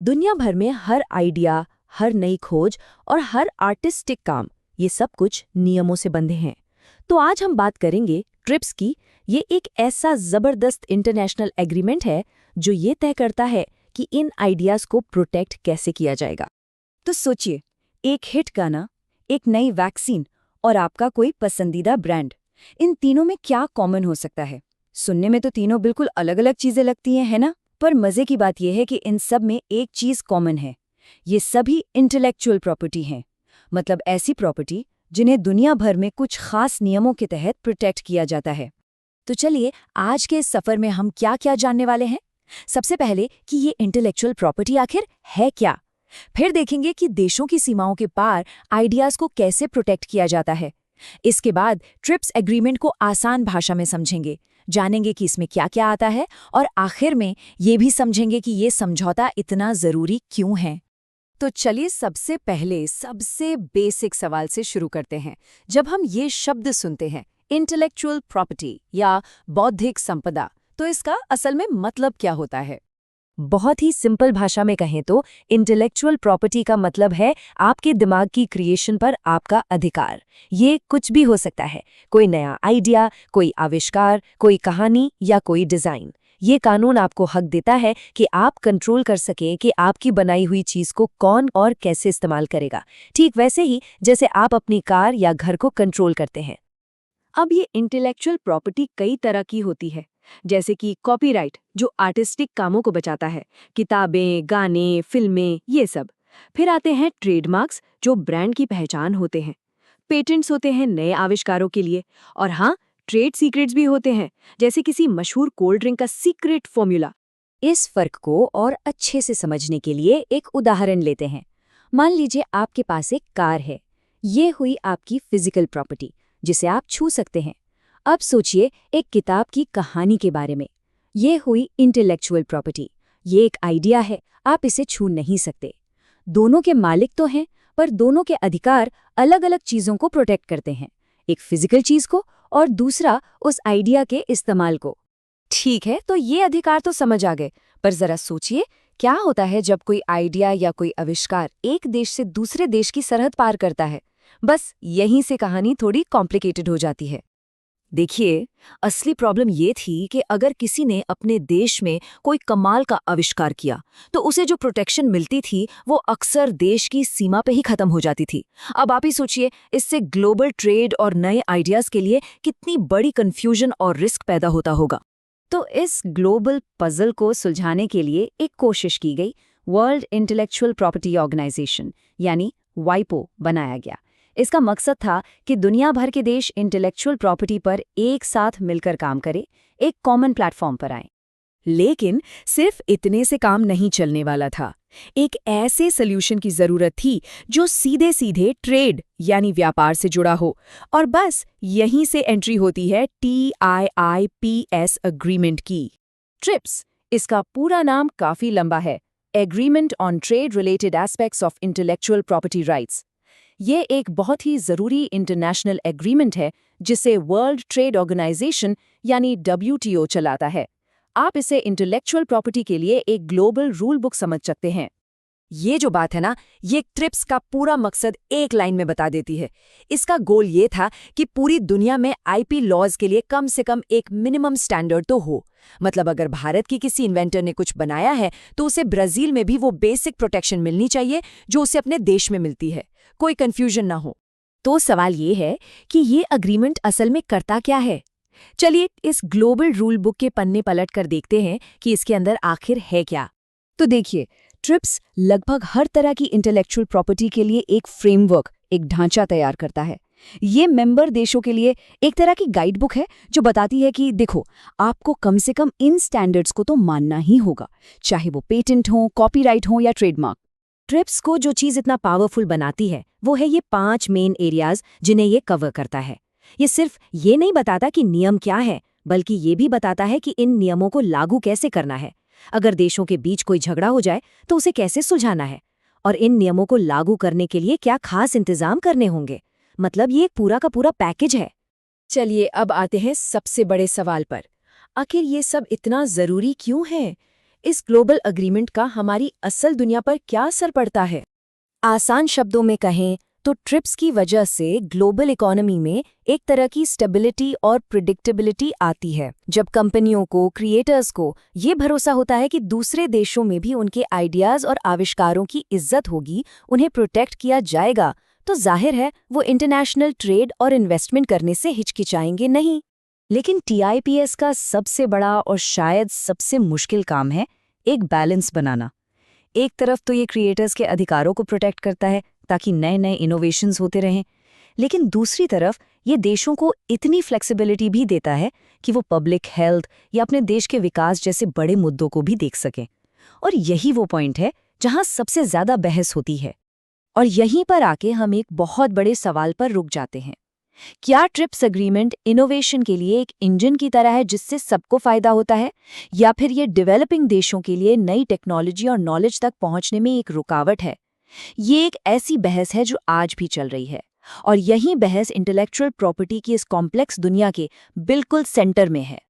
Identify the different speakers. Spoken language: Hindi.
Speaker 1: दुनिया भर में हर आइडिया, हर नई खोज और हर आर्टिस्टिक काम, ये सब कुछ नियमों से बंधे हैं। तो आज हम बात करेंगे ट्रिप्स की। ये एक ऐसा जबरदस्त इंटरनेशनल एग्रीमेंट है जो ये तय करता है कि इन आइडियाज को प्रोटेक्ट कैसे किया जाएगा।
Speaker 2: तो सोचिए, एक हिट गाना, एक नई वैक्सीन और आपका कोई पसंदीदा ब्रांड। इन तीनों में क्या कॉमन हो सकता है? सुनने में तो तीनों बिल्कुल अलग अलग चीजें लगती हैं, है ना? पर मजे की बात यह है कि इन सब में एक चीज कॉमन है। ये सभी इंटेलेक्चुअल प्रॉपर्टी हैं। मतलब ऐसी प्रॉपर्टी जिन्हें दुनिया भर में कुछ खास नियमों के तहत प्रोटेक्ट किया जाता है। तो चलिए, आज के इस सफर में हम क्या क्या जानने वाले हैं। सबसे पहले कि ये इंटेलेक्चुअल प्रॉपर्टी आखिर है क्या। फिर देखेंगे कि देशों की सीमाओं के पार आइडियाज को कैसे प्रोटेक्ट किया जाता है। इसके बाद ट्रिप्स एग्रीमेंट को आसान भाषा में समझेंगे, जानेंगे कि इसमें क्या क्या आता है, और आखिर में ये भी समझेंगे कि ये समझौता इतना जरूरी क्यों है। तो चलिए, सबसे पहले सबसे बेसिक सवाल से शुरू करते हैं। जब हम ये शब्द सुनते हैं इंटेलेक्चुअल प्रॉपर्टी या बौद्धिक संपदा, तो इसका असल में मतलब क्या होता है?
Speaker 1: बहुत ही सिंपल भाषा में कहें तो इंटेलेक्चुअल प्रॉपर्टी का मतलब है आपके दिमाग की क्रिएशन पर आपका अधिकार। ये कुछ भी हो सकता है, कोई नया आइडिया, कोई आविष्कार, कोई कहानी या कोई डिजाइन। ये कानून आपको हक देता है कि आप कंट्रोल कर सकें कि आपकी बनाई हुई चीज को कौन और कैसे इस्तेमाल करेगा, ठीक वैसे ही जैसे आप अपनी कार या घर को कंट्रोल करते हैं। अब ये इंटेलेक्चुअल प्रॉपर्टी कई तरह की होती है, जैसे कि कॉपीराइट जो आर्टिस्टिक कामों को बचाता है, किताबें, गाने, फिल्में, ये सब। फिर आते हैं ट्रेडमार्क्स जो ब्रांड की पहचान होते हैं। पेटेंट्स होते हैं नए आविष्कारों के लिए। और हाँ, ट्रेड सीक्रेट्स भी होते हैं, जैसे किसी मशहूर कोल्ड ड्रिंक का सीक्रेट फॉर्मूला। इस फर्क को और अच्छे से समझने के लिए एक उदाहरण लेते हैं। मान लीजिए आपके पास एक कार है। ये हुई आपकी फिजिकल प्रॉपर्टी जिसे आप छू सकते हैं। अब सोचिए एक किताब की कहानी के बारे में। ये हुई इंटेलेक्चुअल प्रॉपर्टी। ये एक आइडिया है, आप इसे छू नहीं सकते। दोनों के मालिक तो हैं, पर दोनों के अधिकार अलग अलग चीजों को प्रोटेक्ट करते हैं। एक फिजिकल चीज को और दूसरा उस आइडिया के इस्तेमाल को। ठीक है, तो ये अधिकार तो समझ आ गए, पर जरा सोचिए क्या होता है जब कोई आइडिया या कोई आविष्कार एक देश से दूसरे देश की सरहद पार करता है। बस यहीं से कहानी थोड़ी कॉम्प्लिकेटेड हो जाती है। देखिए, असली प्रॉब्लम ये थी कि अगर किसी ने अपने देश में कोई कमाल का आविष्कार किया, तो उसे जो प्रोटेक्शन मिलती थी वो अक्सर देश की सीमा पे ही खत्म हो जाती थी। अब आप ही सोचिए, इससे ग्लोबल ट्रेड और नए आइडियाज के लिए कितनी बड़ी कंफ्यूजन और रिस्क पैदा होता होगा। तो इस ग्लोबल पजल को सुलझाने के लिए एक कोशिश की गई। वर्ल्ड इंटेलेक्चुअल प्रॉपर्टी ऑर्गेनाइजेशन यानी वाइपो बनाया गया। इसका मकसद था कि दुनिया भर के देश इंटेलेक्चुअल प्रॉपर्टी पर एक साथ मिलकर काम करें, एक कॉमन प्लेटफॉर्म पर आएं। लेकिन सिर्फ इतने से काम नहीं चलने वाला था। एक ऐसे सॉल्यूशन की जरूरत थी जो सीधे सीधे ट्रेड यानी व्यापार से जुड़ा हो। और बस यहीं से एंट्री होती है TIIPS एग्रीमेंट की। ट्रिप्स, इसका पूरा नाम काफी लंबा है, agreement on trade related aspects of intellectual property rights. ये एक बहुत ही जरूरी इंटरनेशनल एग्रीमेंट है जिसे वर्ल्ड ट्रेड ऑर्गेनाइजेशन यानी WTO चलाता है। आप इसे इंटेलेक्चुअल प्रॉपर्टी के लिए एक ग्लोबल रूल बुक समझ सकते हैं। ये जो बात है ना, ये ट्रिप्स का पूरा मकसद एक लाइन में बता देती है। इसका गोल ये था कि पूरी दुनिया में IP लॉज के लिए कम से कम एक मिनिमम स्टैंडर्ड तो हो। मतलब अगर भारत की किसी इन्वेंटर ने कुछ बनाया है तो उसे ब्राजील में भी वो बेसिक प्रोटेक्शन मिलनी चाहिए जो उसे अपने देश में मिलती है, कोई कंफ्यूजन ना हो। तो सवाल ये है कि ये अग्रीमेंट असल में करता क्या है। चलिए इस ग्लोबल रूल बुक के पन्ने पलट कर देखते हैं कि इसके अंदर आखिर है क्या। तो देखिए, ट्रिप्स लगभग हर तरह की इंटेलेक्चुअल प्रॉपर्टी के लिए एक फ्रेमवर्क, एक ढांचा तैयार करता है। ये मेंबर देशों के लिए एक तरह की गाइड बुक है जो बताती है कि देखो, आपको कम से कम इन स्टैंडर्ड्स को तो मानना ही होगा, चाहे वो पेटेंट हो, कॉपीराइट हो या ट्रेडमार्क। ट्रिप्स को जो चीज़ इतना पावरफुल बनाती है वो है ये 5 मेन एरियाज जिन्हें ये कवर करता है। ये सिर्फ ये नहीं बताता कि नियम क्या है, बल्कि ये भी बताता है कि इन नियमों को लागू कैसे करना है। अगर देशों के बीच कोई झगड़ा हो जाए तो उसे कैसे सुलझाना है, और इन नियमों को लागू करने के लिए क्या खास इंतजाम करने होंगे। मतलब ये एक पूरा का पूरा पैकेज है। चलिए अब आते हैं सबसे बड़े सवाल पर। आखिर ये सब इतना जरूरी क्यों है?
Speaker 2: इस ग्लोबल अग्रीमेंट का हमारी असल दुनिया पर क्या असर पड़ता है?
Speaker 1: आसान शब्दों में कहें तो ट्रिप्स की वजह से ग्लोबल इकोनॉमी में एक तरह की स्टेबिलिटी और प्रिडिक्टेबिलिटी आती है। जब कंपनियों को, क्रिएटर्स को ये भरोसा होता है कि दूसरे देशों में भी उनके आइडियाज और आविष्कारों की इज्जत होगी, उन्हें प्रोटेक्ट किया जाएगा, तो जाहिर है वो इंटरनेशनल ट्रेड और इन्वेस्टमेंट करने से हिचकिचाएंगे नहीं।
Speaker 2: लेकिन TIPS का सबसे बड़ा और शायद सबसे मुश्किल काम है एक बैलेंस बनाना। एक तरफ तो ये क्रिएटर्स के अधिकारों को प्रोटेक्ट करता है ताकि नए नए इनोवेशंस होते रहें, लेकिन दूसरी तरफ ये देशों को इतनी फ्लेक्सिबिलिटी भी देता है कि वो पब्लिक हेल्थ या अपने देश के विकास जैसे बड़े मुद्दों को भी देख सकें। और यही वो पॉइंट है जहां सबसे ज्यादा बहस होती है।
Speaker 1: और यहीं पर आके हम एक बहुत बड़े सवाल पर रुक जाते हैं। क्या ट्रिप्स एग्रीमेंट इनोवेशन के लिए एक इंजन की तरह है जिससे सबको फायदा होता है, या फिर ये डेवलपिंग देशों के लिए नई टेक्नोलॉजी और नॉलेज तक पहुंचने में एक रुकावट है? ये एक ऐसी बहस है जो आज भी चल रही है, और यही बहस इंटेलेक्चुअल प्रॉपर्टी की इस कॉम्प्लेक्स दुनिया के बिल्कुल सेंटर में है।